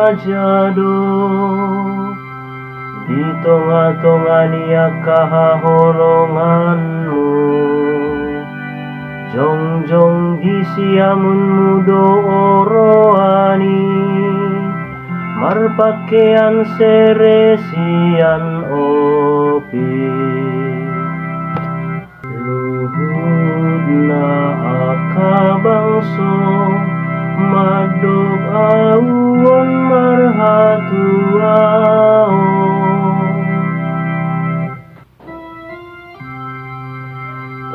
majado di tengah-tengah nia kahaholonganmu. Jongjong di siamun mudo oroani, marpakaian seresian opi. Luhudna akabangso, madog awon marhatuao.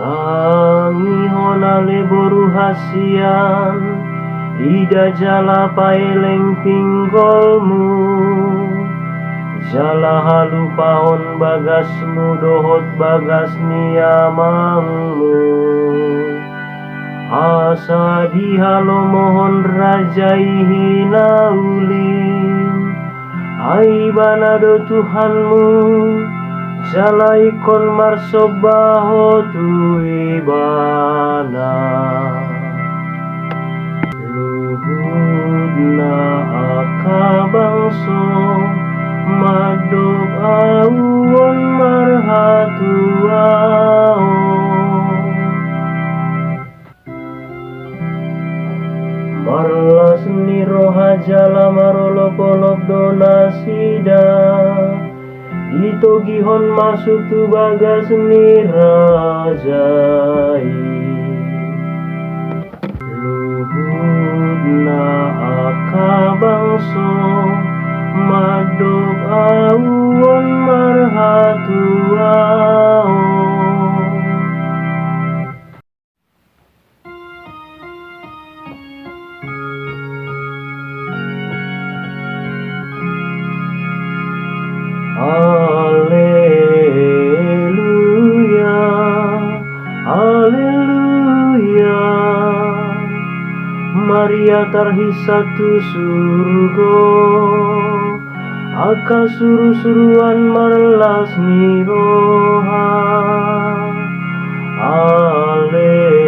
Tangihon aleboru hasian, ida jala paeleng pinggolmu. Jala halupahon bagasmu dohot bagas niamangmu. Asa dihalo mohon rajai hinaulim, aibanado Tuhanmu, jala ikon marsobaho tu ibana. Luhudna akabangso, madog awon marhatuao. Marlas ni roha jala marolop-olop donasida, itogihon masuk tu bagas ni rajai. Luhudna akabangso, madog awon marhatuao. Haleluya, haleluya, Maria tarhisat tu surgo, aka suru-suruan marlas ni roha. Haleluya.